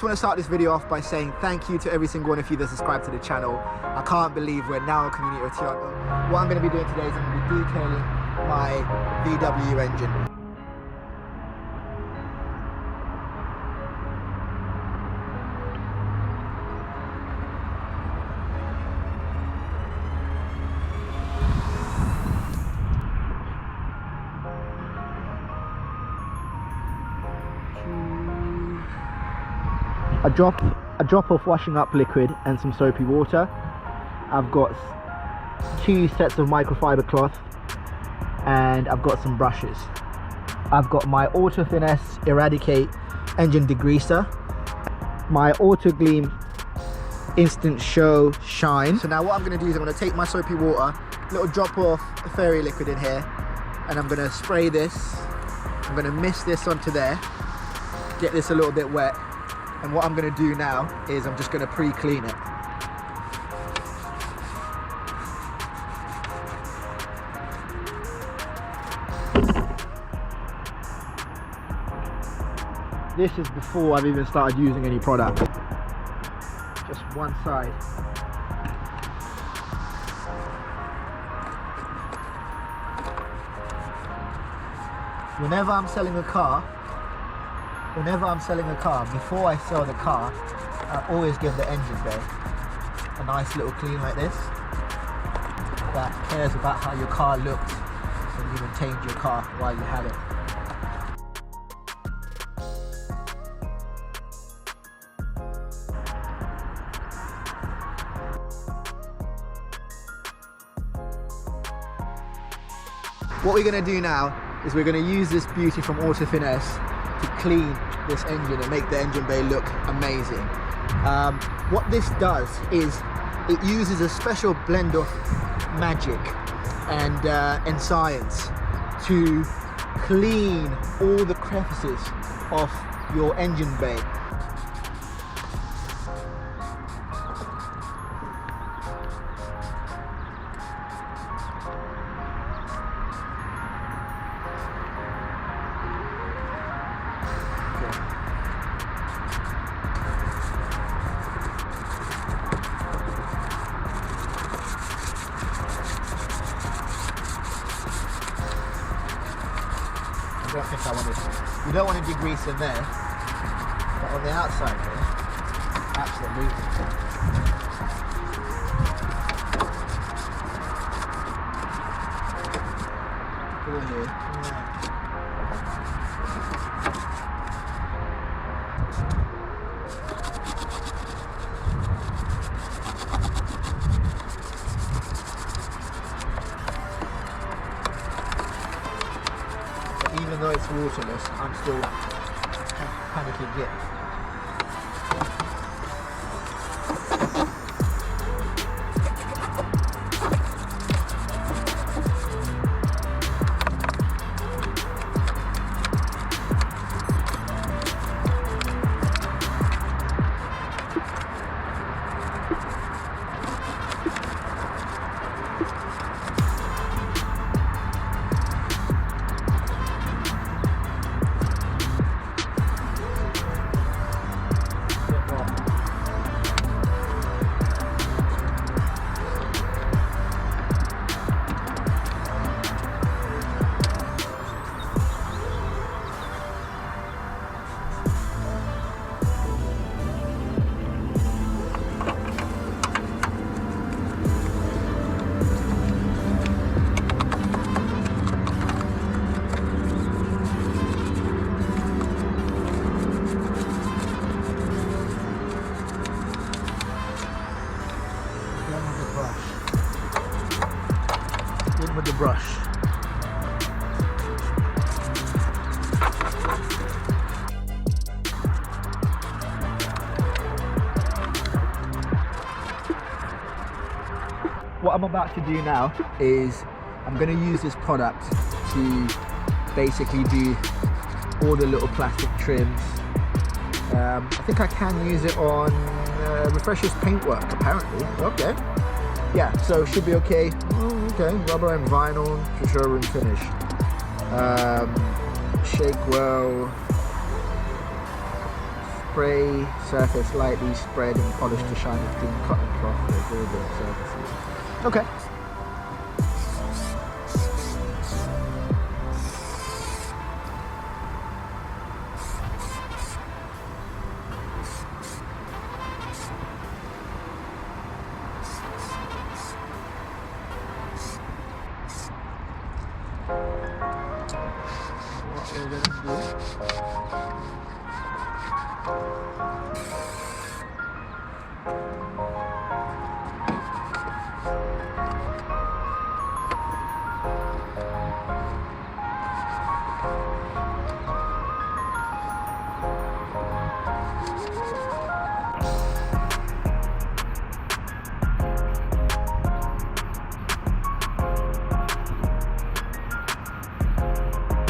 I want to start this video off by saying thank you to every single one of you that subscribed to the channel. I can't believe we're now a community of Toyota. What I'm going to be doing today is I'm going to be detailing my VW engine. A drop of washing up liquid and some soapy water. I've got 2 sets of microfiber cloth and I've got some brushes. I've got my Auto Finesse Eradicate engine degreaser, my Auto Gleam Instant Show Shine. So now what I'm going to do is I'm going to take my soapy water, little drop of fairy liquid in here, and I'm going to spray this. I'm going to mist this onto there, get this a little bit wet. And what I'm going to do now is I'm just going to pre-clean it. This is before I've even started using any product. Just one side. Whenever I'm selling a car, before I sell the car, I always give the engine bay a nice little clean like this. That cares about how your car looks and you maintained your car while you have it. What we're going to do now is we're going to use this beauty from Auto Finesse to clean this engine and make the engine bay look amazing. What this does is it uses a special blend of magic and science to clean all the crevices of your engine bay. I don't think I want to. You don't want to degrease in there, but on the outside there, absolutely. Put it here. Even though it's waterless, I'm still panicking yet. With the brush. What I'm about to do now is I'm going to use this product to basically do all the little plastic trims. I think I can use it on Refresher's paintwork apparently. Okay. Yeah, so should be okay. Okay, rubber and vinyl for showroom finish. Shake well. spray surface lightly, spread and polish to shine with thin cotton cloth with all the surfaces. Okay. What we're going to do.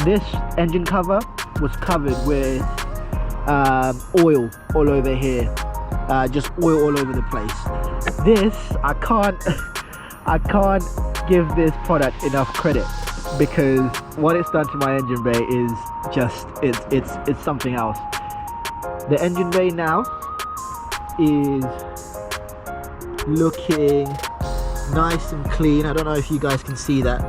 This engine cover was covered with oil all over here, just oil all over the place. This, I can't give this product enough credit, because what it's done to my engine bay is just, it's something else. The engine bay now is looking nice and clean. I don't know if you guys can see that.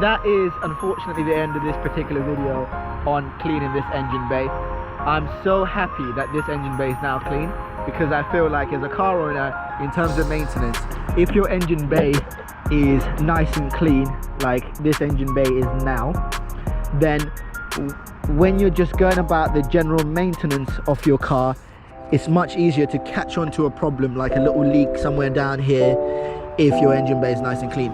That is unfortunately the end of this particular video on cleaning this engine bay. I'm so happy that this engine bay is now clean, because I feel like as a car owner, in terms of maintenance, if your engine bay is nice and clean like this engine bay is now, then when you're just going about the general maintenance of your car, it's much easier to catch on to a problem like a little leak somewhere down here if your engine bay is nice and clean.